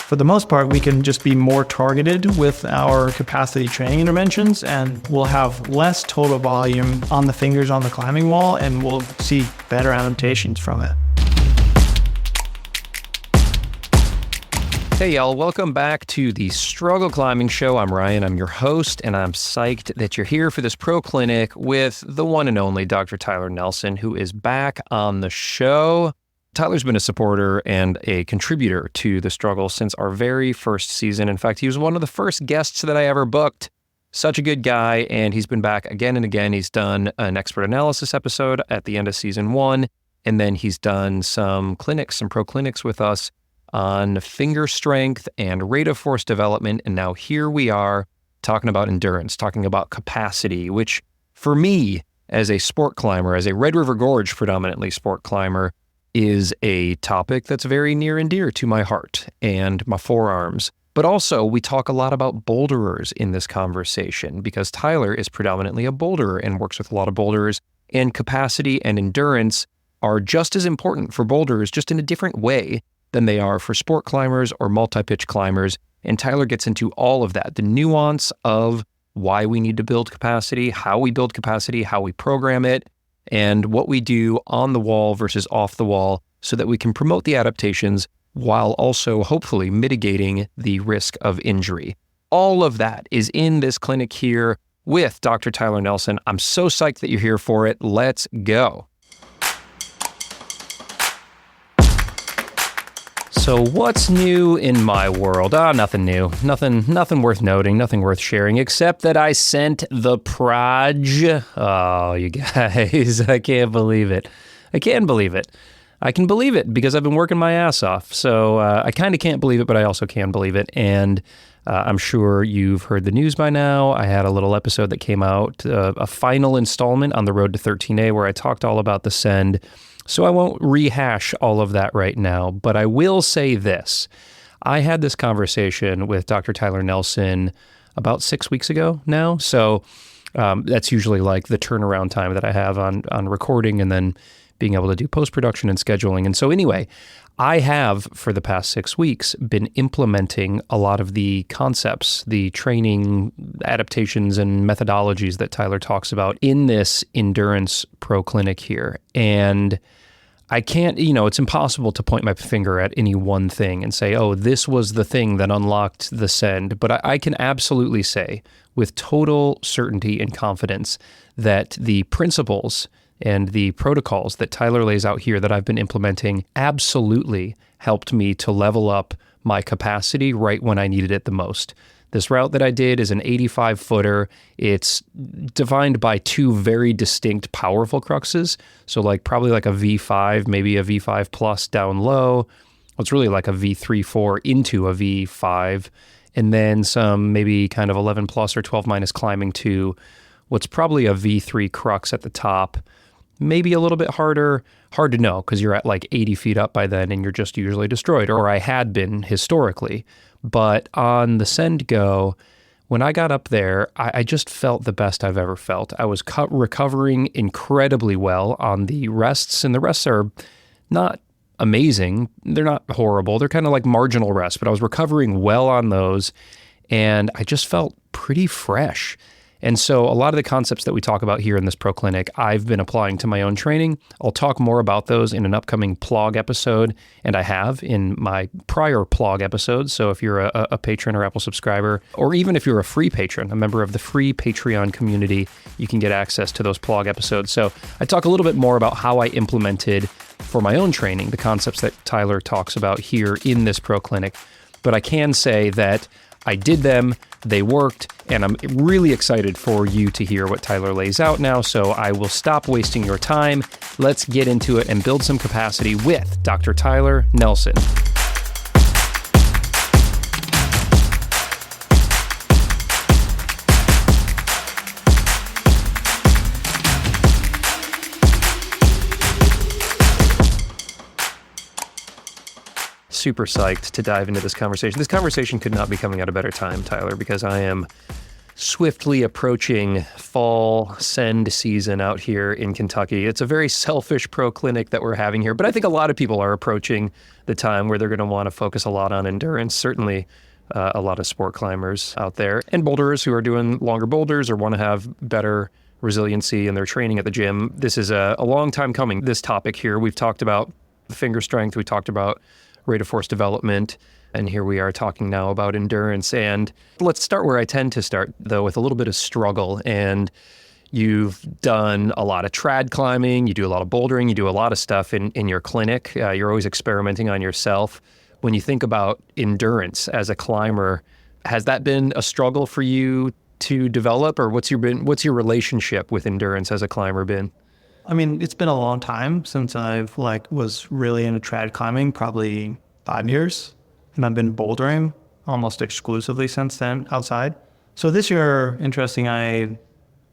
For the most part, we can just be more targeted with our capacity training interventions, and we'll have less total volume on the fingers on the climbing wall, and we'll see better adaptations from it. Hey y'all, welcome back to the Struggle Climbing Show. I'm Ryan, I'm your host, and I'm psyched that you're here for this pro clinic with the one and only Dr. Tyler Nelson, who is back on the show. Tyler's been a supporter and a contributor to the Struggle since our very first season. In fact, he was one of the first guests that I ever booked. Such a good guy, and he's been back again and again. He's done an expert analysis episode at the end of season 1, and then he's done some pro clinics with us on finger strength and rate of force development. And now here we are talking about endurance, talking about capacity, which for me as a sport climber, as a Red River Gorge predominantly sport climber, is a topic that's very near and dear to my heart and my forearms. But also we talk a lot about boulderers in this conversation because Tyler is predominantly a boulderer and works with a lot of boulderers, and capacity and endurance are just as important for boulderers, just in a different way than they are for sport climbers or multi-pitch climbers. And Tyler gets into all of that, the nuance of why we need to build capacity, how we build capacity, how we program it, and what we do on the wall versus off the wall so that we can promote the adaptations while also hopefully mitigating the risk of injury. All of that is in this clinic here with Dr. Tyler Nelson. I'm so psyched that you're here for it. Let's go. So what's new in my world? Nothing new. Nothing worth noting, nothing worth sharing, except that I sent the proj. Oh, you guys, I can't believe it. I can believe it. I can believe it because I've been working my ass off. So I kind of can't believe it, but I also can believe it. And I'm sure you've heard the news by now. I had a little episode that came out, a final installment on the road to 13A, where I talked all about the send. So I won't rehash all of that right now, but I will say this. I had this conversation with Dr. Tyler Nelson about 6 weeks ago now. So that's usually like the turnaround time that I have on recording and then being able to do post-production and scheduling. And so anyway, I have, for the past 6 weeks, been implementing a lot of the concepts, the training adaptations and methodologies that Tyler talks about in this endurance pro clinic here. And I can't, it's impossible to point my finger at any one thing and say, oh, this was the thing that unlocked the send. But I can absolutely say with total certainty and confidence that the principles and the protocols that Tyler lays out here that I've been implementing absolutely helped me to level up my capacity right when I needed it the most. This route that I did is an 85-footer. It's defined by two very distinct powerful cruxes. So probably like a V5, maybe a V5 plus down low. Well, it's really like a V3-4 into a V5. And then some maybe kind of 11 plus or 12 minus climbing to what's probably a V3 crux at the top. Maybe a little bit harder. Hard to know because you're at like 80 feet up by then and you're just usually destroyed, or I had been historically. But on the send go, when I got up there, I just felt the best I've ever felt. I was recovering incredibly well on the rests, and the rests are not amazing. They're not horrible. They're kind of like marginal rests, but I was recovering well on those, and I just felt pretty fresh. And so a lot of the concepts that we talk about here in this pro clinic, I've been applying to my own training. I'll talk more about those in an upcoming plog episode, and I have in my prior plog episodes. So if you're a patron or Apple subscriber, or even if you're a free patron, a member of the free Patreon community, you can get access to those plog episodes. So I talk a little bit more about how I implemented for my own training the concepts that Tyler talks about here in this pro clinic. But I can say that I did them, they worked, and I'm really excited for you to hear what Tyler lays out now, so I will stop wasting your time. Let's get into it and build some capacity with Dr. Tyler Nelson. Super psyched to dive into this conversation. This conversation could not be coming at a better time, Tyler, because I am swiftly approaching fall send season out here in Kentucky. It's a very selfish pro clinic that we're having here, but I think a lot of people are approaching the time where they're going to want to focus a lot on endurance. Certainly a lot of sport climbers out there and boulderers who are doing longer boulders or want to have better resiliency in their training at the gym. This is a long time coming, this topic here. We've talked about finger strength, we talked about rate of force development, and here we are talking now about endurance. And let's start where I tend to start, though, with a little bit of struggle. And you've done a lot of trad climbing, you do a lot of bouldering, you do a lot of stuff in your clinic. You're always experimenting on yourself. When you think about endurance as a climber, has that been a struggle for you to develop, or what's your relationship with endurance as a climber been? I mean, it's been a long time since I've was really into trad climbing, probably 5 years. And I've been bouldering almost exclusively since then outside. So this year, interesting, I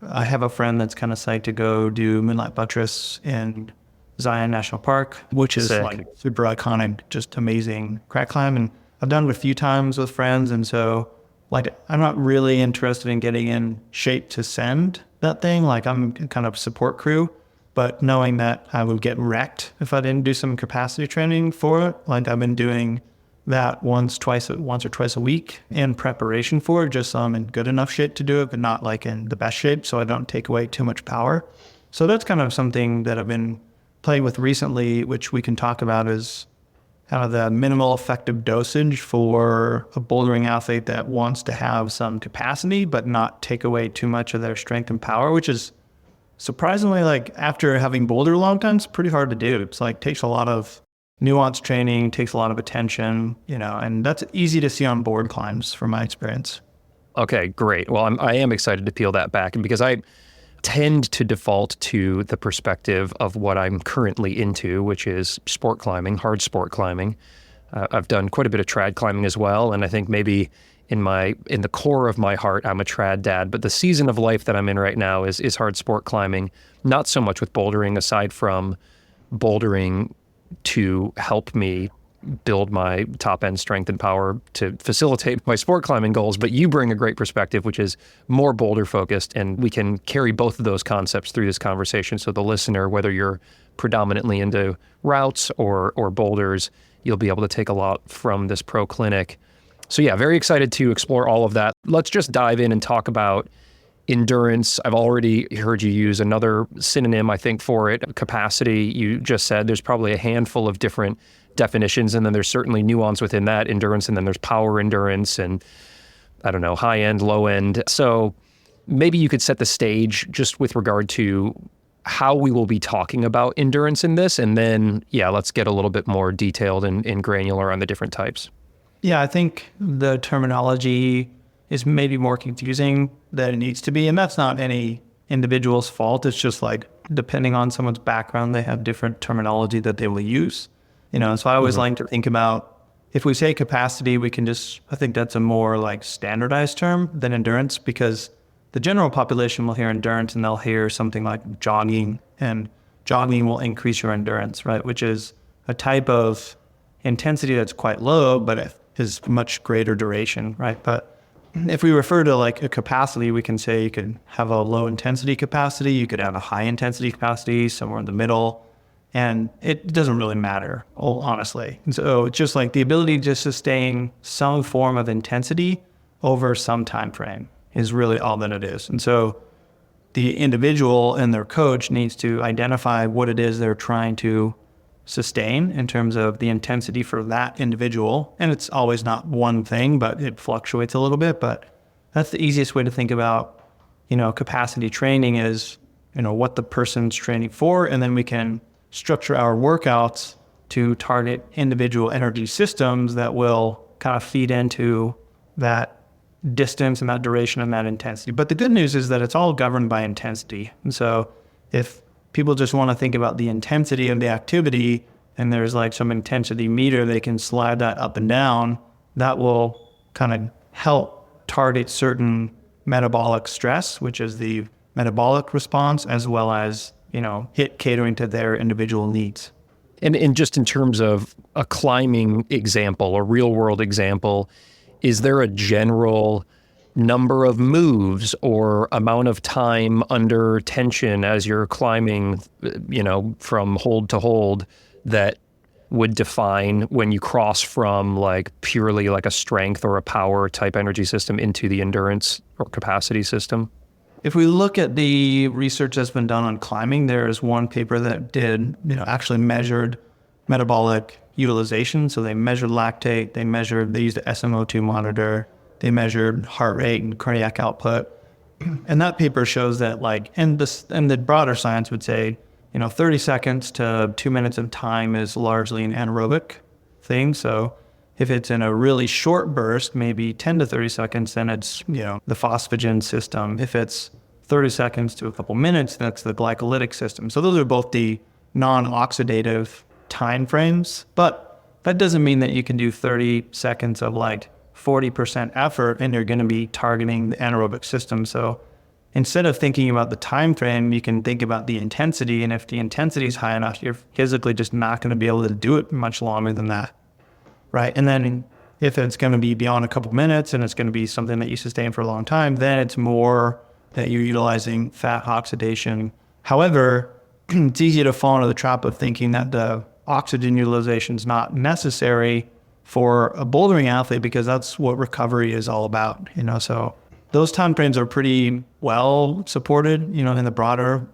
have a friend that's kind of psyched to go do Moonlight Buttress in Zion National Park, which is Sick. Super iconic, just amazing crag climb. And I've done it a few times with friends. And so I'm not really interested in getting in shape to send that thing. I'm kind of support crew, but knowing that I would get wrecked if I didn't do some capacity training for it. I've been doing that once or twice a week in preparation for it, just so I'm in good enough shape to do it, but not in the best shape, so I don't take away too much power. So that's kind of something that I've been playing with recently, which we can talk about is kind of the minimal effective dosage for a bouldering athlete that wants to have some capacity, but not take away too much of their strength and power, which is surprisingly, after having bouldered a long time, it's pretty hard to do. It's takes a lot of nuanced training, takes a lot of attention, and that's easy to see on board climbs from my experience. Okay, great. Well, I am excited to peel that back because I tend to default to the perspective of what I'm currently into, which is sport climbing, hard sport climbing. I've done quite a bit of trad climbing as well, and I think maybe in the core of my heart, I'm a trad dad, but the season of life that I'm in right now is hard sport climbing, not so much with bouldering, aside from bouldering to help me build my top end strength and power to facilitate my sport climbing goals. But you bring a great perspective, which is more boulder focused, and we can carry both of those concepts through this conversation. So the listener, whether you're predominantly into routes or boulders, you'll be able to take a lot from this pro clinic. So yeah, very excited to explore all of that. Let's just dive in and talk about endurance. I've already heard you use another synonym, I think, for it, capacity. You just said there's probably a handful of different definitions, and then there's certainly nuance within that, endurance, and then there's power endurance and, I don't know, high end, low end. So maybe you could set the stage just with regard to how we will be talking about endurance in this, and then, yeah, let's get a little bit more detailed and granular on the different types. Yeah, I think the terminology is maybe more confusing than it needs to be. And that's not any individual's fault. It's just depending on someone's background, they have different terminology that they will use. So I always like to think about, if we say capacity, I think that's a more standardized term than endurance, because the general population will hear endurance and they'll hear something like jogging, and jogging will increase your endurance, right? Which is a type of intensity that's quite low, but it is much greater duration, right? But if we refer to a capacity, we can say you could have a low intensity capacity, you could have a high intensity capacity, somewhere in the middle, and it doesn't really matter, honestly. And so it's just the ability to sustain some form of intensity over some time frame is really all that it is. And so the individual and their coach needs to identify what it is they're trying to sustain in terms of the intensity for that individual. And it's always not one thing, but it fluctuates a little bit. But that's the easiest way to think about, capacity training is, what the person's training for. And then we can structure our workouts to target individual energy systems that will kind of feed into that distance and that duration and that intensity. But the good news is that it's all governed by intensity. And so if people just want to think about the intensity of the activity, and there's some intensity meter, they can slide that up and down. That will kind of help target certain metabolic stress, which is the metabolic response, as well as, hit catering to their individual needs. And just in terms of a climbing example, a real world example, is there a general number of moves or amount of time under tension as you're climbing, from hold to hold that would define when you cross from like purely like a strength or a power type energy system into the endurance or capacity system? If we look at the research that's been done on climbing, there is one paper that did, actually measured metabolic utilization. So they measured lactate, they used the SMO2 monitor, they measured heart rate and cardiac output. And that paper shows that and the broader science would say, 30 seconds to 2 minutes of time is largely an anaerobic thing. So if it's in a really short burst, maybe 10 to 30 seconds, then it's, the phosphagen system. If it's 30 seconds to a couple minutes, that's the glycolytic system. So those are both the non-oxidative time frames. But that doesn't mean that you can do 30 seconds of 40% effort and you're going to be targeting the anaerobic system. So instead of thinking about the time frame, you can think about the intensity. And if the intensity is high enough, you're physically just not going to be able to do it much longer than that. Right. And then if it's going to be beyond a couple minutes and it's going to be something that you sustain for a long time, then it's more that you're utilizing fat oxidation. However, it's easy to fall into the trap of thinking that the oxygen utilization is not necessary for a bouldering athlete because that's what recovery is all about, So those time frames are pretty well supported, in the broader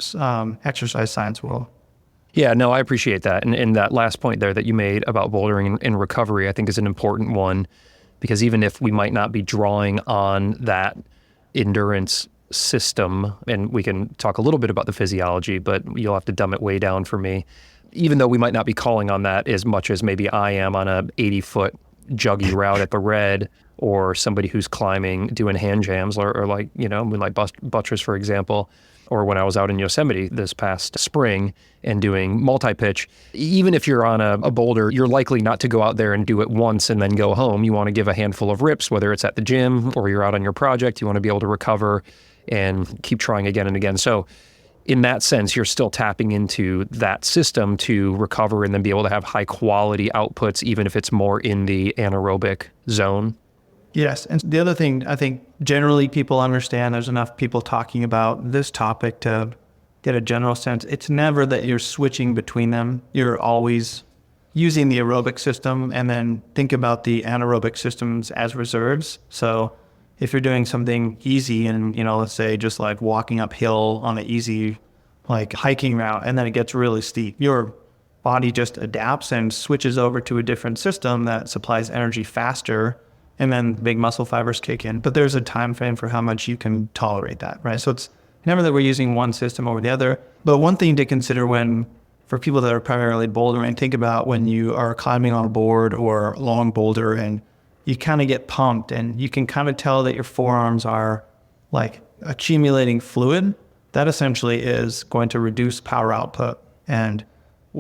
exercise science world. Yeah, no, I appreciate that. And that last point there that you made about bouldering and recovery, I think is an important one, because even if we might not be drawing on that endurance system, and we can talk a little bit about the physiology, but you'll have to dumb it way down for me. Even though we might not be calling on that as much as maybe I am on a 80-foot juggy route at the Red, or somebody who's climbing, doing hand jams, or Moonlight Buttress, for example, or when I was out in Yosemite this past spring and doing multi-pitch. Even if you're on a boulder, you're likely not to go out there and do it once and then go home. You want to give a handful of rips, whether it's at the gym or you're out on your project. You want to be able to recover and keep trying again and again. So in that sense, you're still tapping into that system to recover and then be able to have high quality outputs, even if it's more in the anaerobic zone. Yes. And the other thing, I think generally people understand, there's enough people talking about this topic to get a general sense. It's never that you're switching between them. You're always using the aerobic system, and then think about the anaerobic systems as reserves. So if you're doing something easy and, let's say just like walking uphill on an easy hiking route, and then it gets really steep, your body just adapts and switches over to a different system that supplies energy faster, and then big muscle fibers kick in. But there's a time frame for how much you can tolerate that, right? So it's never that we're using one system over the other. But one thing to consider for people that are primarily bouldering, think about when you are climbing on a board or a long boulder and you kind of get pumped and you can kind of tell that your forearms are accumulating fluid. That essentially is going to reduce power output. And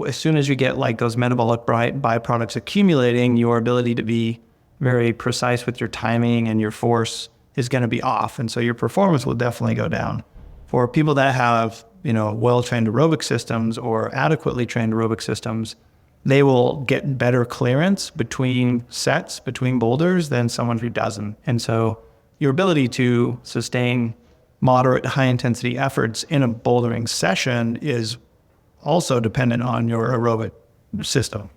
as soon as you get those metabolic byproducts accumulating, your ability to be very precise with your timing and your force is going to be off. And so your performance will definitely go down. For people that have, well-trained aerobic systems or adequately trained aerobic systems, they will get better clearance between sets, between boulders, than someone who doesn't. And so your ability to sustain moderate high intensity efforts in a bouldering session is also dependent on your aerobic system.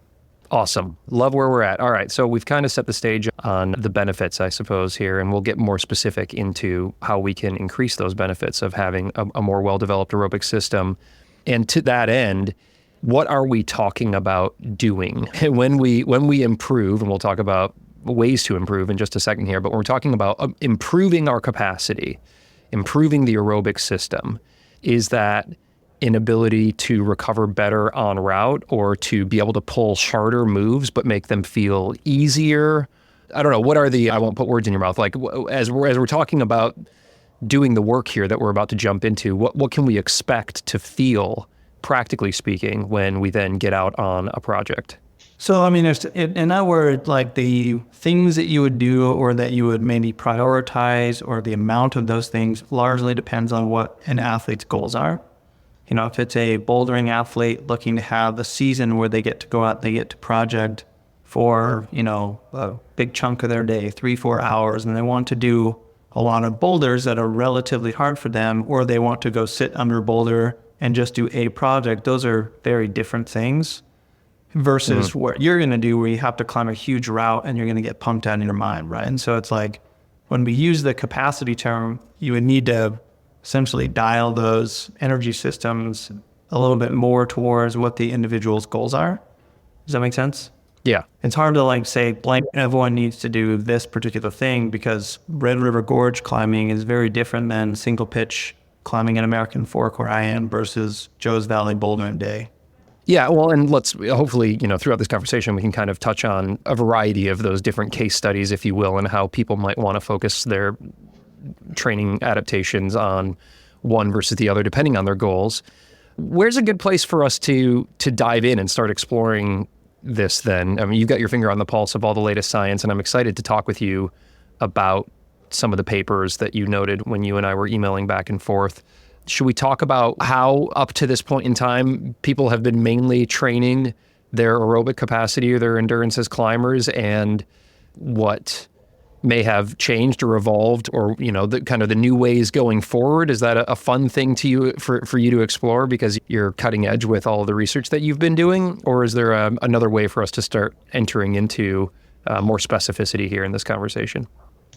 Awesome. Love where we're at. All right. So we've kind of set the stage on the benefits, I suppose, here, and we'll get more specific into how we can increase those benefits of having a more well-developed aerobic system. And to that end, what are we talking about doing when we improve? And we'll talk about ways to improve in just a second here, but when we're talking about improving our capacity, improving the aerobic system, is that inability to recover better en route or to be able to pull harder moves but make them feel easier? I don't know. What are I won't put words in your mouth. As we're talking about doing the work here that we're about to jump into, what can we expect to feel, practically speaking, when we then get out on a project? So, in that word, the things that you would do or that you would maybe prioritize, or the amount of those things, largely depends on what an athlete's goals are. If it's a bouldering athlete looking to have a season where they get to go out, they get to project for, a big chunk of their day, 3-4 hours, and they want to do a lot of boulders that are relatively hard for them, or they want to go sit under a boulder and just do a project. Those are very different things versus what you're going to do where you have to climb a huge route and you're going to get pumped out in your mind, right? And so it's like when we use the capacity term, you would need to essentially dial those energy systems a little bit more towards what the individual's goals are. Does that make sense? Yeah. It's hard to like say, blank, everyone needs to do this particular thing because Red River Gorge climbing is very different than single pitch climbing in American Fork where I am versus Joe's Valley Bouldering Day. Yeah, well, and let's hopefully, throughout this conversation, we can kind of touch on a variety of those different case studies, if you will, and how people might want to focus their training adaptations on one versus the other, depending on their goals. Where's a good place for us to dive in and start exploring this then? I mean, you've got your finger on the pulse of all the latest science, and I'm excited to talk with you about some of the papers that you noted when you and I were emailing back and forth. Should we talk about how up to this point in time, people have been mainly training their aerobic capacity or their endurance as climbers, and what may have changed or evolved, or, the kind of the new ways going forward? Is that a fun thing to you for you to explore because you're cutting edge with all of the research that you've been doing? Or is there another way for us to start entering into more specificity here in this conversation?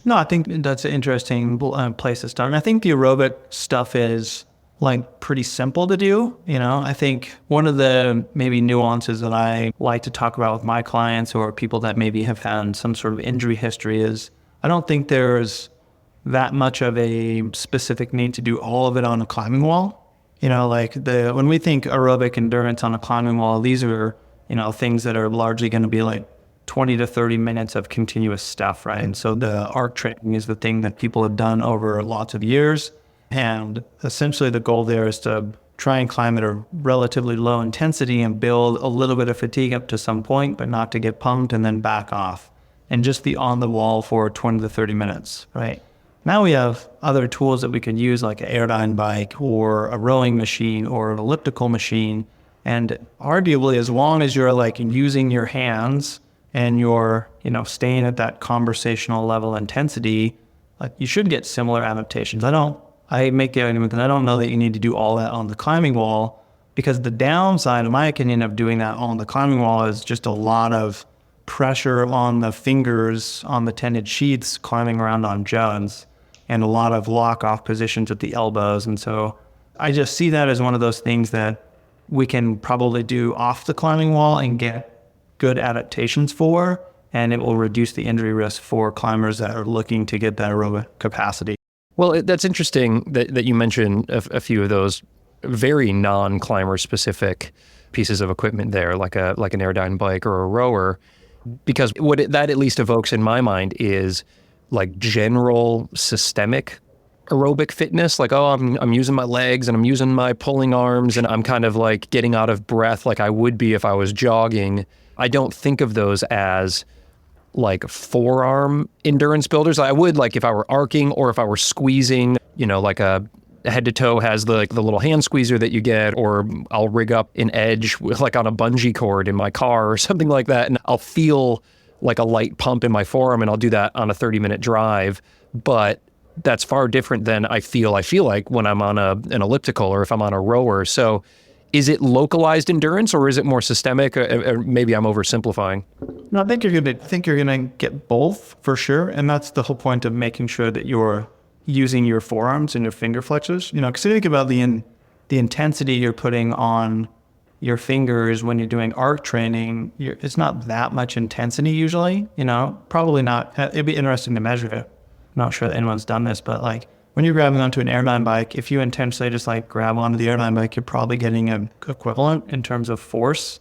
No, I think that's an interesting place to start. And I think the aerobic stuff is like pretty simple to do. I think one of the maybe nuances that I like to talk about with my clients or people that maybe have had some sort of injury history is I don't think there's that much of a specific need to do all of it on a climbing wall. When we think aerobic endurance on a climbing wall, these are, things that are largely going to be like 20 to 30 minutes of continuous stuff, right? And so the arc training is the thing that people have done over lots of years. And essentially the goal there is to try and climb at a relatively low intensity and build a little bit of fatigue up to some point, but not to get pumped and then back off. And just be on the wall for 20 to 30 minutes, right? Now we have other tools that we can use like an airdyne bike or a rowing machine or an elliptical machine. And arguably, as long as you're like using your hands and you're, staying at that conversational level intensity, like you should get similar adaptations. I make the argument that I don't know that you need to do all that on the climbing wall, because the downside, in my opinion, of doing that on the climbing wall is just a lot of pressure on the fingers on the tendon sheaths climbing around on jugs and a lot of lock off positions at the elbows. And so I just see that as one of those things that we can probably do off the climbing wall and get good adaptations for, and it will reduce the injury risk for climbers that are looking to get that aerobic capacity. Well, that's interesting that you mentioned a few of those very non-climber specific pieces of equipment there, like an airdyne bike or a rower, because that at least evokes in my mind is like general systemic aerobic fitness. Like, oh, I'm using my legs and I'm using my pulling arms and I'm kind of like getting out of breath like I would be if I was jogging. I don't think of those as like forearm endurance builders. I would like if I were arcing or if I were squeezing, like a head to toe has the little hand squeezer that you get, or I'll rig up an edge with like on a bungee cord in my car or something like that. And I'll feel like a light pump in my forearm, and I'll do that on a 30-minute drive. But that's far different than I feel like when I'm on an elliptical or if I'm on a rower. So is it localized endurance or is it more systemic? Or maybe I'm oversimplifying. No, I think you're gonna get both for sure, and that's the whole point of making sure that you're using your forearms and your finger flexors. Because think about the intensity you're putting on your fingers when you're doing arc training. It's not that much intensity usually. Probably not. It'd be interesting to measure it. I'm not sure that anyone's done this, but like when you're grabbing onto an airdyne bike, if you intentionally just like grab onto the airdyne bike, you're probably getting an equivalent in terms of force.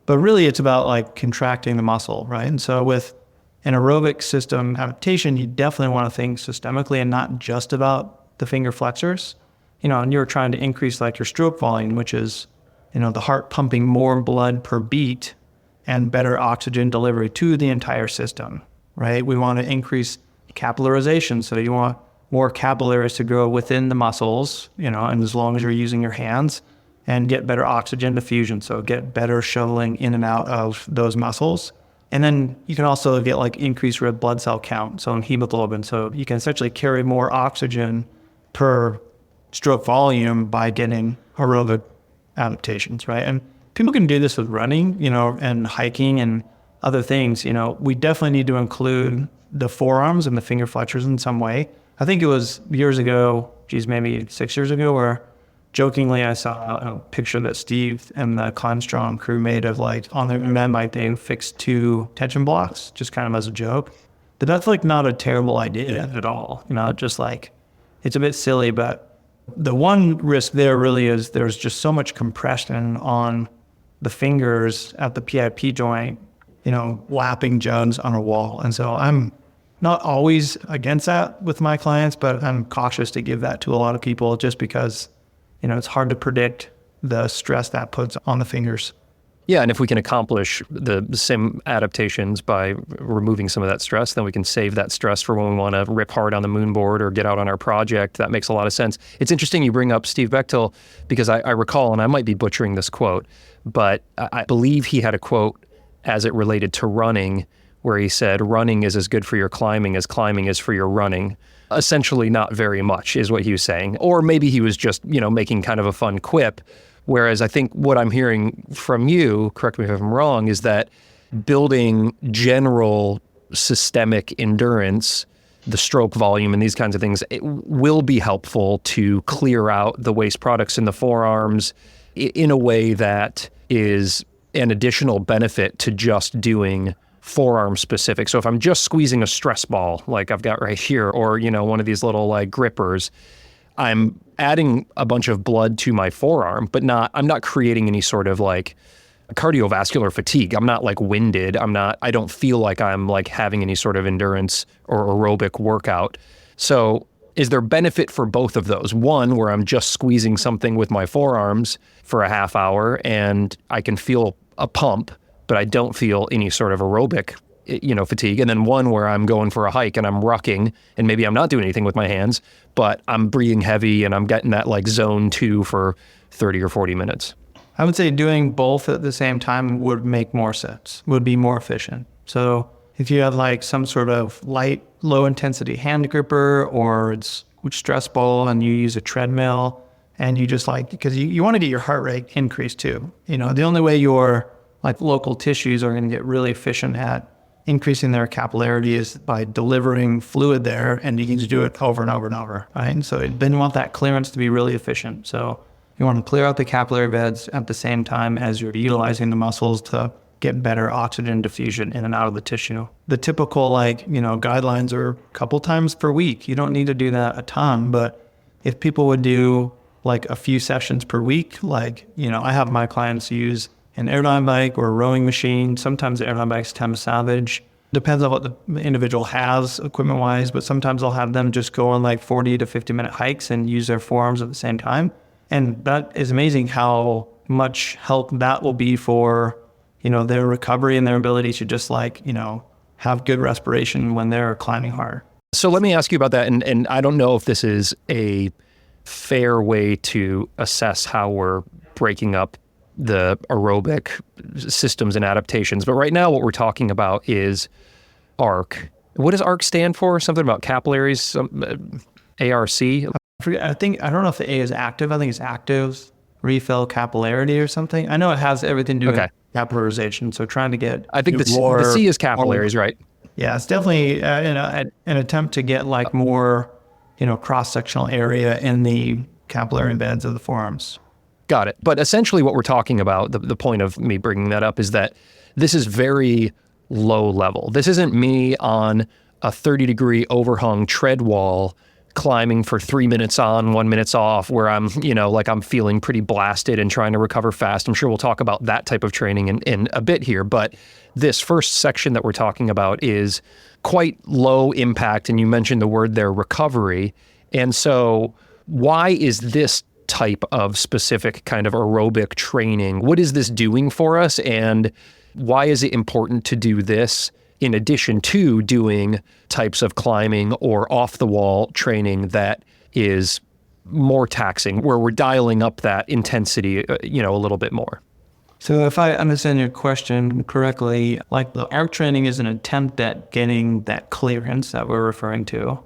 But really it's about like contracting the muscle, right? And so with an aerobic system adaptation, you definitely want to think systemically and not just about the finger flexors. And you're trying to increase like your stroke volume, which is, the heart pumping more blood per beat and better oxygen delivery to the entire system, right? We want to increase capillarization. So you want more capillaries to grow within the muscles, and as long as you're using your hands, and get better oxygen diffusion. So get better shoveling in and out of those muscles. And then you can also get like increased red blood cell count, so in hemoglobin. So you can essentially carry more oxygen per stroke volume by getting aerobic adaptations, right? And people can do this with running, and hiking and other things. We definitely need to include the forearms and the finger flexors in some way. I think it was years ago, maybe 6 years ago, where jokingly I saw a picture that Steve and the Climb Strong crew made of like on their men bike, they fixed 2 tension blocks, just kind of as a joke. But that's like not a terrible idea at all. Just like, it's a bit silly, but the one risk there really is there's just so much compression on the fingers at the PIP joint, lapping jugs on a wall. And so I'm not always against that with my clients, but I'm cautious to give that to a lot of people just because, it's hard to predict the stress that puts on the fingers. Yeah, and if we can accomplish the same adaptations by removing some of that stress, then we can save that stress for when we want to rip hard on the moon board or get out on our project. That makes a lot of sense. It's interesting you bring up Steve Bechtel because I recall, and I might be butchering this quote, but I believe he had a quote as it related to running where he said, running is as good for your climbing as climbing is for your running. Essentially not very much is what he was saying. Or maybe he was just, making kind of a fun quip. Whereas I think what I'm hearing from you, correct me if I'm wrong, is that building general systemic endurance, the stroke volume and these kinds of things, it will be helpful to clear out the waste products in the forearms in a way that is an additional benefit to just doing forearm specific. So if I'm just squeezing a stress ball like I've got right here, or, one of these little like grippers, I'm adding a bunch of blood to my forearm, but I'm not creating any sort of like cardiovascular fatigue. I'm not like winded. I don't feel like I'm like having any sort of endurance or aerobic workout. So is there benefit for both of those? One, where I'm just squeezing something with my forearms for a half hour and I can feel a pump, but I don't feel any sort of aerobic, fatigue. And then one where I'm going for a hike and I'm rucking and maybe I'm not doing anything with my hands, but I'm breathing heavy and I'm getting that like zone 2 for 30 or 40 minutes. I would say doing both at the same time would make more sense, would be more efficient. So if you had like some sort of light, low intensity hand gripper or it's stress ball and you use a treadmill and you just because you want to get your heart rate increased too. The only way your like local tissues are going to get really efficient at increasing their capillarity is by delivering fluid there, and you need to do it over and over and over, right? And so then you want that clearance to be really efficient. So you want to clear out the capillary beds at the same time as you're utilizing the muscles to get better oxygen diffusion in and out of the tissue. The typical guidelines are a couple times per week. You don't need to do that a ton, but if people would do like a few sessions per week, I have my clients use an airline bike or a rowing machine. Sometimes the airline bikes tend to salvage. Depends on what the individual has equipment-wise, but sometimes I'll have them just go on like 40 to 50-minute hikes and use their forearms at the same time. And that is amazing how much help that will be for, their recovery and their ability to just have good respiration when they're climbing hard. So let me ask you about that. And I don't know if this is a fair way to assess how we're breaking up the aerobic systems and adaptations. But right now what we're talking about is ARC. What does ARC stand for? Something about capillaries, ARC? I don't know if the A is active. I think it's active refill capillarity or something. I know it has everything to do with capillarization. So trying to get... I think the C is capillaries, right? Yeah, it's definitely an attempt to get more, cross-sectional area in the capillary beds of the forearms. Got it. But essentially what we're talking about, the point of me bringing that up is that this is very low level. This isn't me on a 30-degree overhung tread wall climbing for 3 minutes on, 1 minute off, where I'm, I'm feeling pretty blasted and trying to recover fast. I'm sure we'll talk about that type of training in a bit here. But this first section that we're talking about is quite low impact. And you mentioned the word there, recovery. And so why is this type of specific kind of aerobic training? What is this doing for us? And why is it important to do this in addition to doing types of climbing or off the wall training that is more taxing, where we're dialing up that intensity, a little bit more? So if I understand your question correctly, like the arc training is an attempt at getting that clearance that we're referring to.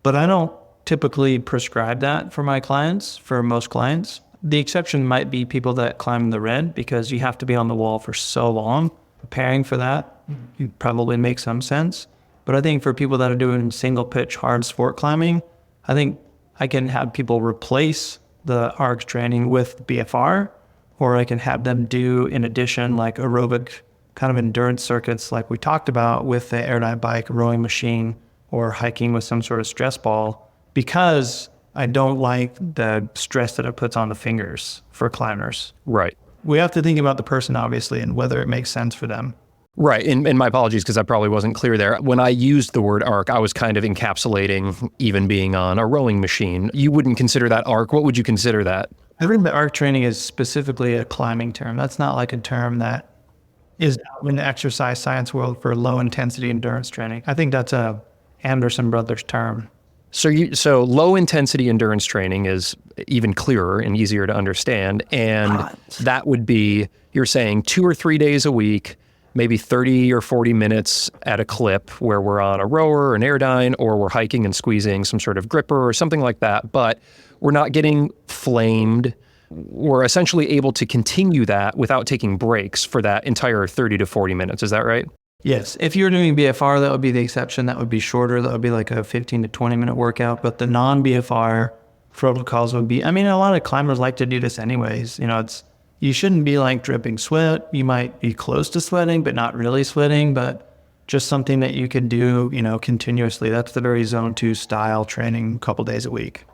But I don't typically prescribe that for my clients, for most clients. The exception might be people that climb the red, because you have to be on the wall for so long. Preparing for that, it probably makes some sense. But I think for people that are doing single pitch hard sport climbing, I think I can have people replace the arc training with BFR, or I can have them do, in addition, like aerobic kind of endurance circuits like we talked about with the airdyne bike, rowing machine, or hiking with some sort of stress ball, because I don't like the stress that it puts on the fingers for climbers. Right. We have to think about the person, obviously, and whether it makes sense for them. Right. And my apologies, because I probably wasn't clear there. When I used the word arc, I was kind of encapsulating even being on a rowing machine. You wouldn't consider that arc. What would you consider that? I think the arc training is specifically a climbing term. That's not like a term that is out in the exercise science world for low intensity endurance training. I think that's a Anderson Brothers term. So low intensity endurance training is even clearer and easier to understand. And that would be, you're saying 2 or 3 days a week, maybe 30 or 40 minutes at a clip where we're on a rower, an airdyne, or we're hiking and squeezing some sort of gripper or something like that. But we're not getting flamed. We're essentially able to continue that without taking breaks for that entire 30 to 40 minutes. Is that right? Yes. If you're doing BFR, that would be the exception. That would be shorter. That would be like a 15 to 20 minute workout. But the non-BFR protocols would be, I mean, a lot of climbers like to do this anyways. You shouldn't be like dripping sweat. You might be close to sweating, but not really sweating, but just something that you can do, continuously. That's the very zone 2 style training a couple days a week.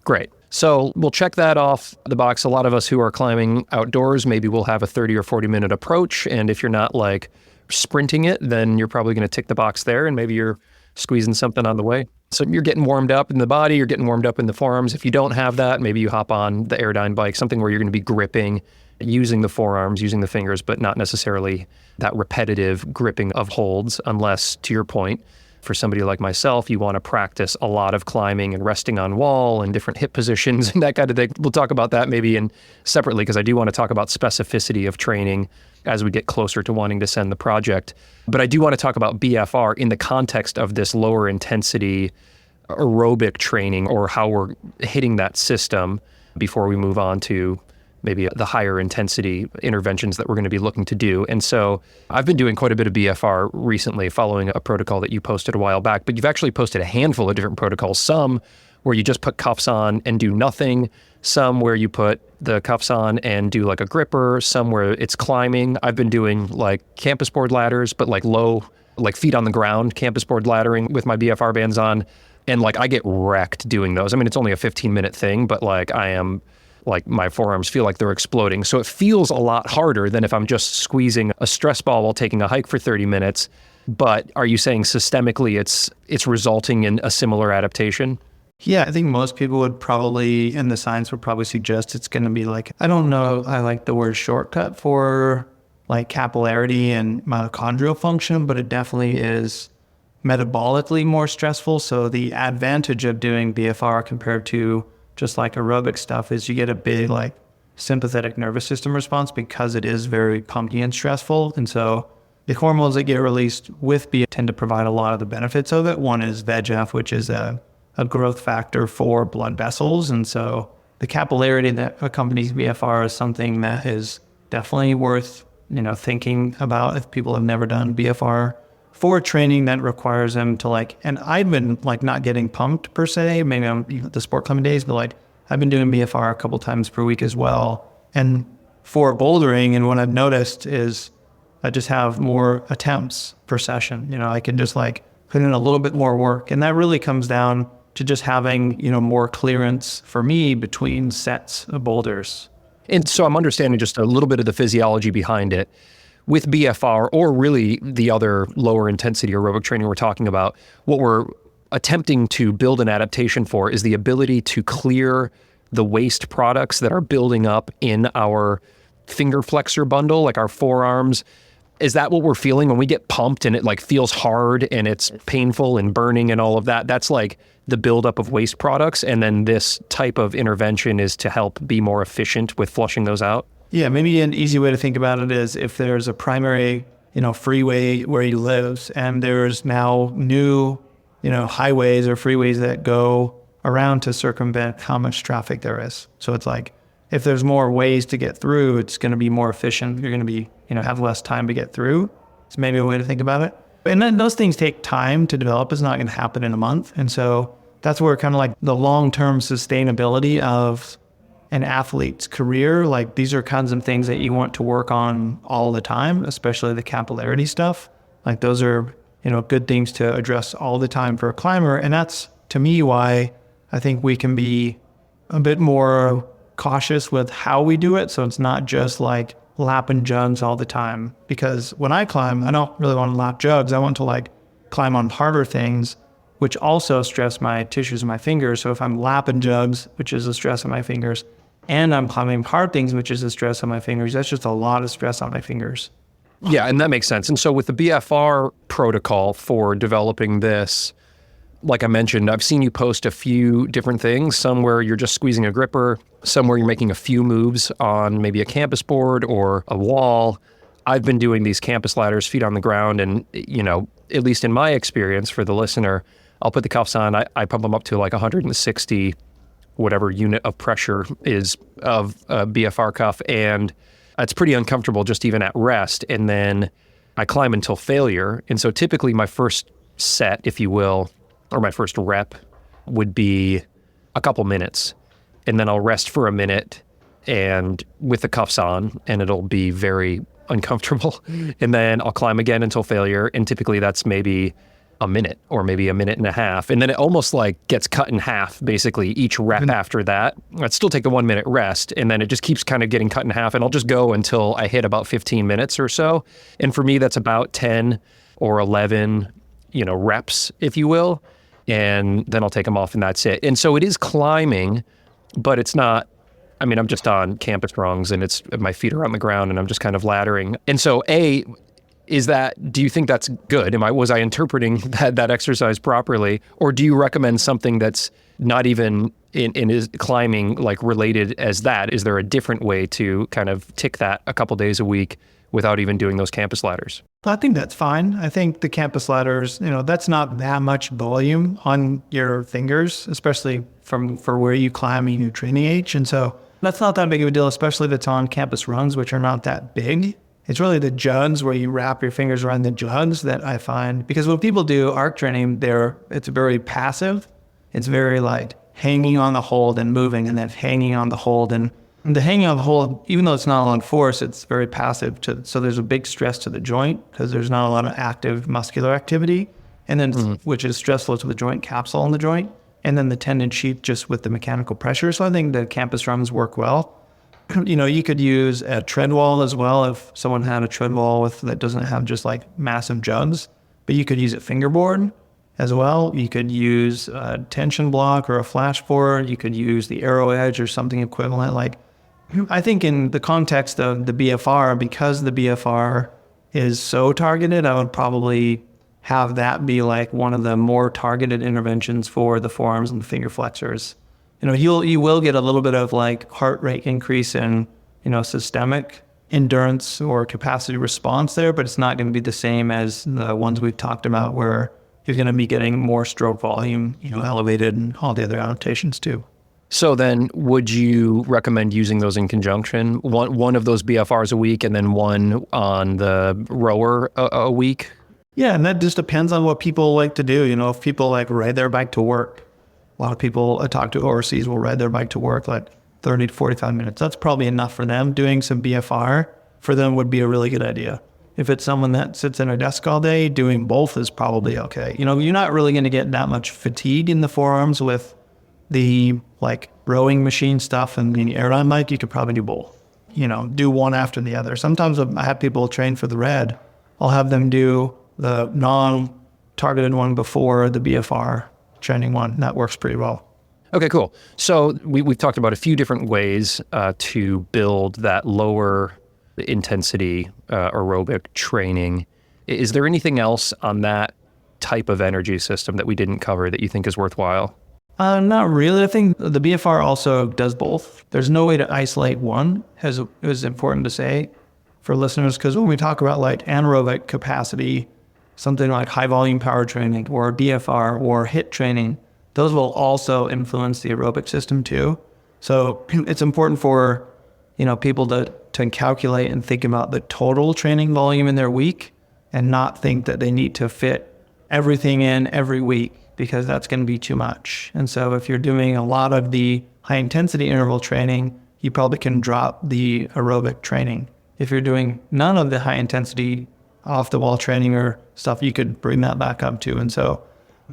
Great. So we'll check that off the box. A lot of us who are climbing outdoors, maybe we'll have a 30 or 40 minute approach. And if you're not like sprinting it, then you're probably going to tick the box there, and maybe you're squeezing something on the way. So you're getting warmed up in the body, you're getting warmed up in the forearms. If you don't have that, maybe you hop on the airdyne bike, something where you're going to be gripping, using the forearms, using the fingers, but not necessarily that repetitive gripping of holds, unless, to your point, for somebody like myself, you want to practice a lot of climbing and resting on wall and different hip positions and that kind of thing. We'll talk about that maybe separately, because I do want to talk about specificity of training as we get closer to wanting to send the project. But I do want to talk about BFR in the context of this lower intensity aerobic training, or how we're hitting that system before we move on to maybe the higher intensity interventions that we're going to be looking to do. And so I've been doing quite a bit of BFR recently, following a protocol that you posted a while back, but you've actually posted a handful of different protocols, some where you just put cuffs on and do nothing, some where you put the cuffs on and do like a gripper, some where it's climbing. I've been doing like campus board ladders, but like low, like feet on the ground campus board laddering with my BFR bands on. And like I get wrecked doing those. I mean, it's only a 15-minute thing, but like my forearms feel like they're exploding. So it feels a lot harder than if I'm just squeezing a stress ball while taking a hike for 30 minutes. But are you saying systemically it's resulting in a similar adaptation? Yeah, I think most people would probably, and the science would probably suggest it's going to be like, I don't know, I like the word shortcut for like capillarity and mitochondrial function, but it definitely is metabolically more stressful. So the advantage of doing BFR compared to just like aerobic stuff is you get a big like sympathetic nervous system response, because it is very pumpy and stressful. And so the hormones that get released with BFR tend to provide a lot of the benefits of it. One is VEGF, which is a growth factor for blood vessels. And so the capillarity that accompanies BFR is something that is definitely worth, thinking about if people have never done BFR for training that requires them to like, and I've been like not getting pumped per se, maybe on the sport climbing days, but like I've been doing BFR a couple times per week as well. And for bouldering, and what I've noticed is I just have more attempts per session. I can just like put in a little bit more work. And that really comes down to just having, more clearance for me between sets of boulders. And so I'm understanding just a little bit of the physiology behind it. With BFR, or really the other lower intensity aerobic training we're talking about, what we're attempting to build an adaptation for is the ability to clear the waste products that are building up in our finger flexor bundle, like our forearms. Is that what we're feeling when we get pumped and it like feels hard and it's painful and burning and all of that? That's like the buildup of waste products. And then this type of intervention is to help be more efficient with flushing those out? Yeah, maybe an easy way to think about it is if there's a primary, freeway where he lives and there's now new, highways or freeways that go around to circumvent how much traffic there is. So it's like, if there's more ways to get through, it's going to be more efficient. You're going to be, have less time to get through. It's maybe a way to think about it. And then those things take time to develop. It's not going to happen in a month. And so that's where kind of like the long-term sustainability of an athlete's career, like these are kinds of things that you want to work on all the time, especially the capillarity stuff. Like those are, good things to address all the time for a climber. And that's, to me, why I think we can be a bit more cautious with how we do it. So it's not just like lap and jugs all the time. Because when I climb, I don't really want to lap jugs. I want to like climb on harder things, which also stress my tissues in my fingers. So if I'm lapping jugs, which is a stress on my fingers, and I'm climbing hard things, which is a stress on my fingers, that's just a lot of stress on my fingers. Yeah, and that makes sense. And so with the BFR protocol for developing this, like I mentioned, I've seen you post a few different things, some where you're just squeezing a gripper, some where you're making a few moves on maybe a campus board or a wall. I've been doing these campus ladders, feet on the ground, and, at least in my experience for the listener, I'll put the cuffs on, I pump them up to like 160, whatever unit of pressure is of a BFR cuff, and it's pretty uncomfortable just even at rest. And then I climb until failure. And so typically my first set, if you will, or my first rep would be a couple minutes, and then I'll rest for a minute and with the cuffs on, and it'll be very uncomfortable. And then I'll climb again until failure. And typically that's maybe a minute or maybe a minute and a half. And then it almost like gets cut in half, basically each rep after that. I'd still take the 1 minute rest, and then it just keeps kind of getting cut in half, and I'll just go until I hit about 15 minutes or so. And for me, that's about 10 or 11, reps, if you will. And then I'll take them off and that's it. And so it is climbing, but it's not, I'm just on campus rungs and my feet are on the ground and I'm just kind of laddering. And so do you think that's good? Was I interpreting that exercise properly? Or do you recommend something that's not even in is climbing like related as that? Is there a different way to kind of tick that a couple days a week without even doing those campus ladders? I think that's fine. I think the campus ladders, that's not that much volume on your fingers, especially for where you climb in your training age. And so that's not that big of a deal, especially if it's on campus rungs, which are not that big. It's really the jugs where you wrap your fingers around the jugs that I find, because when people do arc training, it's very passive. It's very like hanging on the hold and moving and then hanging on the hold. And the hanging on the hold, even though it's not a lot of force, it's very passive. So there's a big stress to the joint because there's not a lot of active muscular activity, and then which is stressful to the joint capsule on the joint, and then the tendon sheath just with the mechanical pressure. So I think the campus runs work well. You could use a tread wall as well if someone had a tread wall that doesn't have just like massive jugs, but you could use a fingerboard as well. You could use a tension block or a flash board. You could use the Aero Edge or something equivalent. Like, I think in the context of the BFR, because the BFR is so targeted, I would probably have that be like one of the more targeted interventions for the forearms and the finger flexors. You will get a little bit of like heart rate increase in, systemic endurance or capacity response there, but it's not going to be the same as the ones we've talked about where you're going to be getting more stroke volume, elevated, and all the other adaptations too. So then would you recommend using those in conjunction? One of those BFRs a week and then one on the rower a week? Yeah, and that just depends on what people like to do. If people like ride their bike to work, a lot of people I talk to overseas will ride their bike to work like 30 to 45 minutes. That's probably enough for them. Doing some BFR for them would be a really good idea. If it's someone that sits in a desk all day, doing both is probably okay. You're not really going to get that much fatigue in the forearms with the like rowing machine stuff and the airline bike. You could probably do both. Do one after the other. Sometimes I have people train for the red. I'll have them do the non-targeted one before the BFR training one. That works pretty well. Okay, cool. So we've talked about a few different ways to build that lower intensity aerobic training. Is there anything else on that type of energy system that we didn't cover that you think is worthwhile? Not really. I think the BFR also does both. There's no way to isolate one, as is important to say for listeners, because when we talk about like anaerobic capacity, something like high volume power training or BFR or HIIT training, those will also influence the aerobic system too. So it's important for, people to calculate and think about the total training volume in their week and not think that they need to fit everything in every week, because that's going to be too much. And so if you're doing a lot of the high intensity interval training, you probably can drop the aerobic training. If you're doing none of the high intensity off the wall training or stuff, you could bring that back up too. And so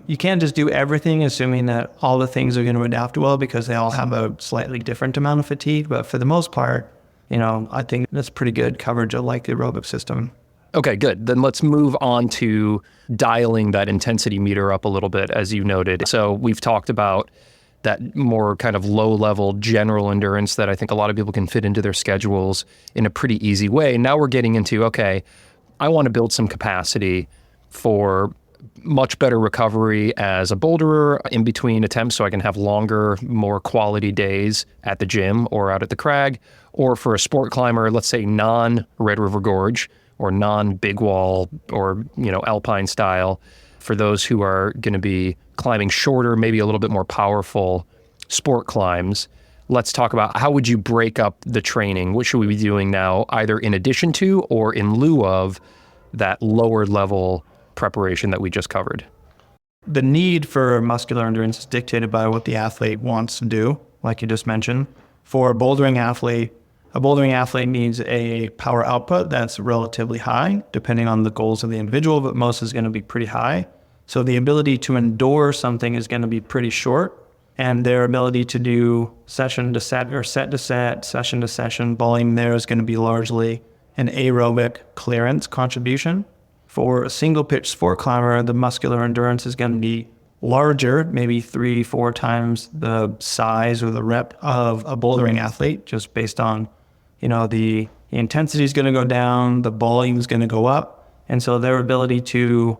you can't just do everything assuming that all the things are going to adapt well, because they all have a slightly different amount of fatigue. But for the most part, I think that's pretty good coverage of like the aerobic system. Okay, good. Then let's move on to dialing that intensity meter up a little bit, as you noted. So we've talked about that more kind of low-level general endurance that I think a lot of people can fit into their schedules in a pretty easy way. Now we're getting into, okay, I want to build some capacity for much better recovery as a boulderer in between attempts, so I can have longer, more quality days at the gym or out at the crag, or for a sport climber, let's say non-Red River Gorge, or non-big wall or, alpine style, for those who are going to be climbing shorter, maybe a little bit more powerful sport climbs. Let's talk about how would you break up the training? What should we be doing now, either in addition to or in lieu of that lower level preparation that we just covered? The need for muscular endurance is dictated by what the athlete wants to do, like you just mentioned. For a bouldering athlete needs a power output that's relatively high, depending on the goals of the individual, but most is going to be pretty high. So the ability to endure something is going to be pretty short, and their ability to do session to set or set to set, session to session volume there is going to be largely an aerobic clearance contribution. For a single pitch sport climber, the muscular endurance is going to be larger, maybe 3-4 times the size or the rep of a bouldering athlete, just based on the intensity is going to go down, the volume is going to go up. And so their ability to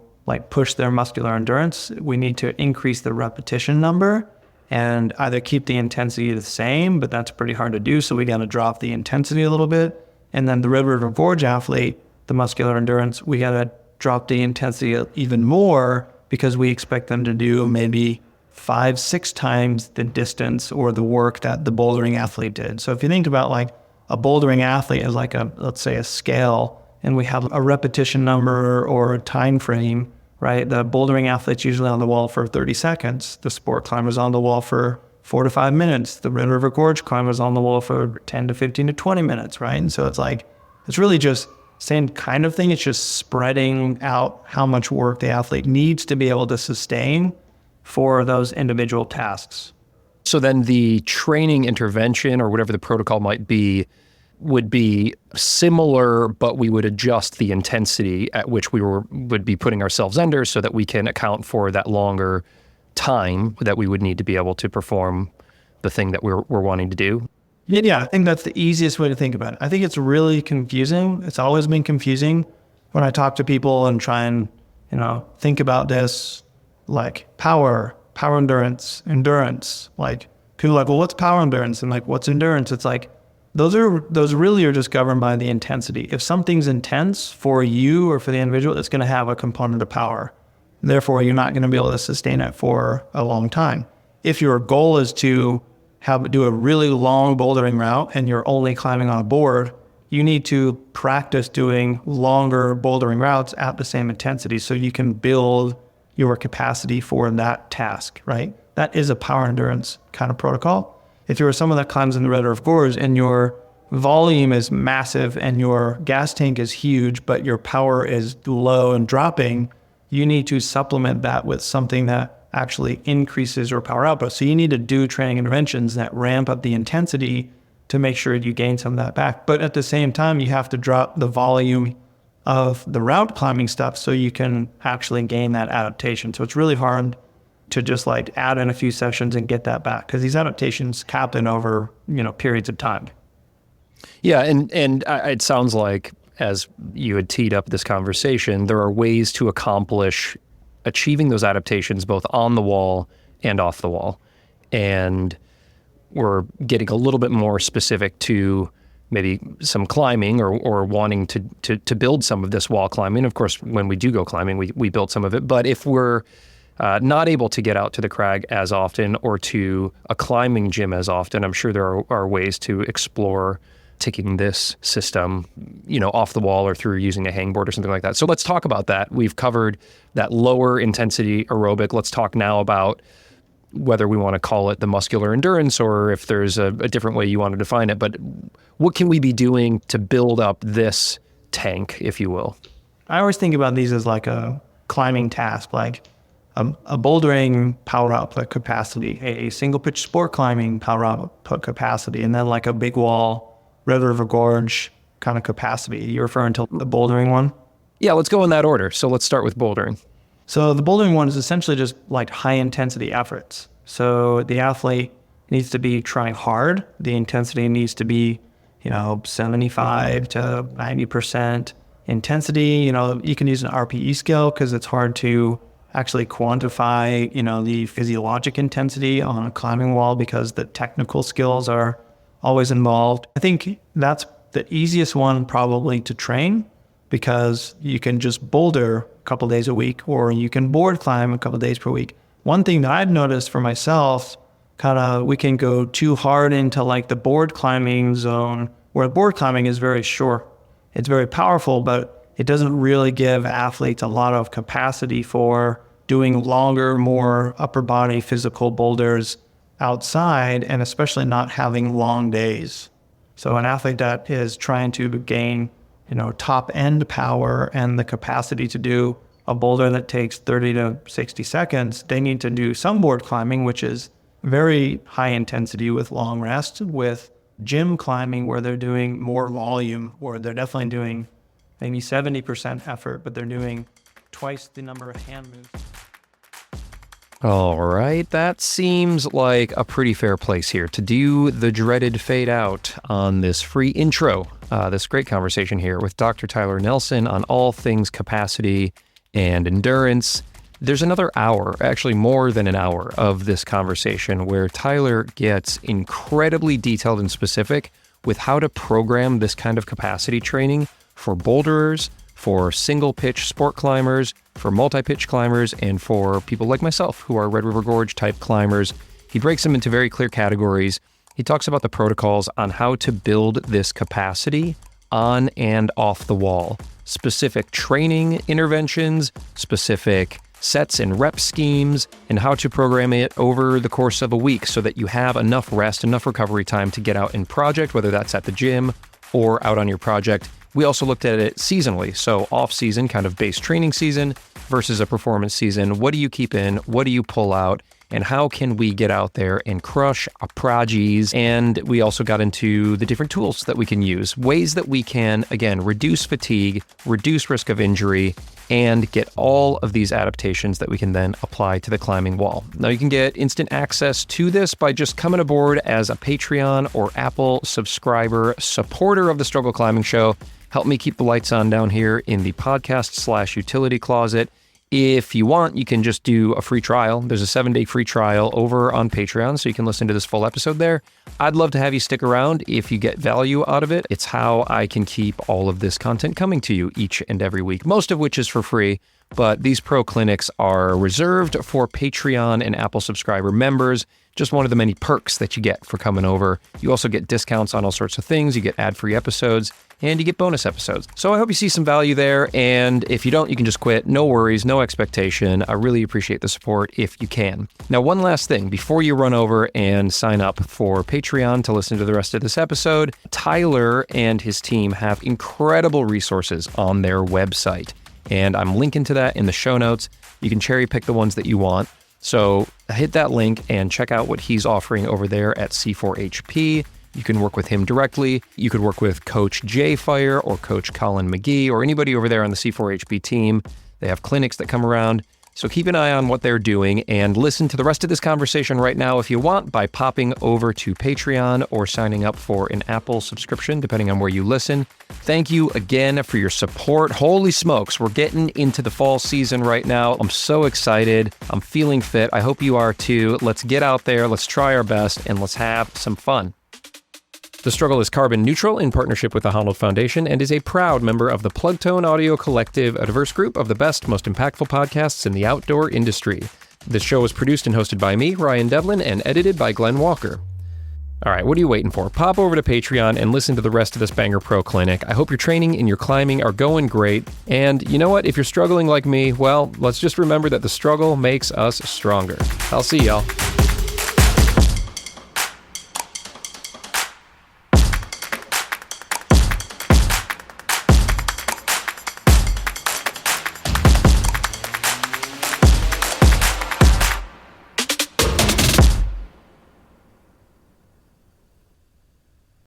push their muscular endurance, we need to increase the repetition number and either keep the intensity the same, but that's pretty hard to do. So we got to drop the intensity a little bit. And then the Red River Gorge athlete, the muscular endurance, we got to drop the intensity even more, because we expect them to do maybe 5-6 times the distance or the work that the bouldering athlete did. So if you think about a bouldering athlete as let's say a scale, and we have a repetition number or a time frame, right? The bouldering athlete's usually on the wall for 30 seconds. The sport climber's on the wall for 4 to 5 minutes. The Red River Gorge climber's on the wall for 10 to 15 to 20 minutes, right? And so it's really just same kind of thing. It's just spreading out how much work the athlete needs to be able to sustain for those individual tasks. So then the training intervention, or whatever the protocol might be, would be similar, but we would adjust the intensity at which we would be putting ourselves under, so that we can account for that longer time that we would need to be able to perform the thing that we're wanting to do. Yeah, I think that's the easiest way to think about it. I think it's really confusing. It's always been confusing when I talk to people and try and, think about this, power endurance. People are well, what's power endurance? And what's endurance? It's those really are just governed by the intensity. If something's intense for you or for the individual, it's going to have a component of power. Therefore, you're not going to be able to sustain it for a long time. If your goal is to do a really long bouldering route and you're only climbing on a board, you need to practice doing longer bouldering routes at the same intensity so you can build your capacity for that task, right? That is a power endurance kind of protocol. If you're someone that climbs in the Red River Gorge and your volume is massive and your gas tank is huge, but your power is low and dropping, you need to supplement that with something that actually increases your power output. So you need to do training interventions that ramp up the intensity to make sure you gain some of that back. But at the same time, you have to drop the volume of the route climbing stuff so you can actually gain that adaptation. So it's really hard to just add in a few sessions and get that back, because these adaptations happen over, periods of time. Yeah, and it sounds like, as you had teed up this conversation, there are ways to accomplish achieving those adaptations both on the wall and off the wall. and we're getting a little bit more specific to maybe some climbing or wanting to build some of this wall climbing. Of course, when we do go climbing, we build some of it. But if we're not able to get out to the crag as often or to a climbing gym as often, I'm sure there are ways to explore taking this system, off the wall or through using a hangboard or something like that. So let's talk about that. We've covered that lower intensity aerobic. Let's talk now about whether we want to call it the muscular endurance or if there's a different way you want to define it. But what can we be doing to build up this tank, if you will? I always think about these as like a climbing task, like a bouldering power output capacity, a single pitch sport climbing power output capacity, and then like a big wall, Red River Gorge kind of capacity. You're referring to the bouldering one? Yeah, let's go in that order. So let's start with bouldering. So the bouldering one is essentially just like high intensity efforts. So the athlete needs to be trying hard. The intensity needs to be, 75 to 90% intensity. You can use an RPE scale because it's hard to actually quantify, the physiologic intensity on a climbing wall because the technical skills are always involved. I think that's the easiest one probably to train because you can just boulder a couple days a week or you can board climb a couple days per week. One thing that I've noticed for myself, we can go too hard into like the board climbing zone where board climbing is very short. It's very powerful, but it doesn't really give athletes a lot of capacity for doing longer, more upper body physical boulders outside, and especially not having long days. So an athlete that is trying to gain, top end power and the capacity to do a boulder that takes 30 to 60 seconds, they need to do some board climbing, which is very high intensity with long rest, with gym climbing where they're doing more volume, or they're definitely doing maybe 70% effort, but they're doing twice the number of hand moves. All right, that seems like a pretty fair place here to do the dreaded fade out on this free intro, this great conversation here with Dr. Tyler Nelson on all things capacity and endurance. There's another hour, actually more than an hour of this conversation where Tyler gets incredibly detailed and specific with how to program this kind of capacity training for boulderers, for single pitch sport climbers, for multi-pitch climbers, and for people like myself who are Red River Gorge type climbers. He breaks them into very clear categories. He talks about the protocols on how to build this capacity on and off the wall, specific training interventions, specific sets and rep schemes, and how to program it over the course of a week so that you have enough rest, enough recovery time to get out in project, whether that's at the gym or out on your project. We also looked at it seasonally, so off-season, kind of base training season versus a performance season. What do you keep in? What do you pull out? And how can we get out there and crush our projects? And we also got into the different tools that we can use, ways that we can, again, reduce fatigue, reduce risk of injury, and get all of these adaptations that we can then apply to the climbing wall. Now, you can get instant access to this by just coming aboard as a Patreon or Apple subscriber, supporter of the Struggle Climbing Show. Help me keep the lights on down here in the podcast/utility closet. If you want, you can just do a free trial. There's a 7-day free trial over on Patreon, so you can listen to this full episode there. I'd love to have you stick around if you get value out of it. It's how I can keep all of this content coming to you each and every week, most of which is for free. But these pro clinics are reserved for Patreon and Apple subscriber members. Just one of the many perks that you get for coming over. You also get discounts on all sorts of things. You get ad-free episodes and you get bonus episodes. So I hope you see some value there. And if you don't, you can just quit. No worries, no expectation. I really appreciate the support if you can. Now, one last thing before you run over and sign up for Patreon to listen to the rest of this episode, Tyler and his team have incredible resources on their website. And I'm linking to that in the show notes. You can cherry pick the ones that you want. So hit that link and check out what he's offering over there at C4HP. You can work with him directly. You could work with Coach Jay Fire or Coach Colin McGee or anybody over there on the C4HP team. They have clinics that come around. So keep an eye on what they're doing and listen to the rest of this conversation right now if you want by popping over to Patreon or signing up for an Apple subscription, depending on where you listen. Thank you again for your support. Holy smokes, we're getting into the fall season right now. I'm so excited. I'm feeling fit. I hope you are too. Let's get out there, let's try our best, and let's have some fun. The Struggle is carbon neutral in partnership with the Honnold Foundation and is a proud member of the Plugtone Audio Collective, a diverse group of the best, most impactful podcasts in the outdoor industry. This show was produced and hosted by me, Ryan Devlin, and edited by Glen Walker. All right, what are you waiting for? Pop over to Patreon and listen to the rest of this Banger Pro Clinic. I hope your training and your climbing are going great. And you know what? If you're struggling like me, well, let's just remember that the struggle makes us stronger. I'll see y'all.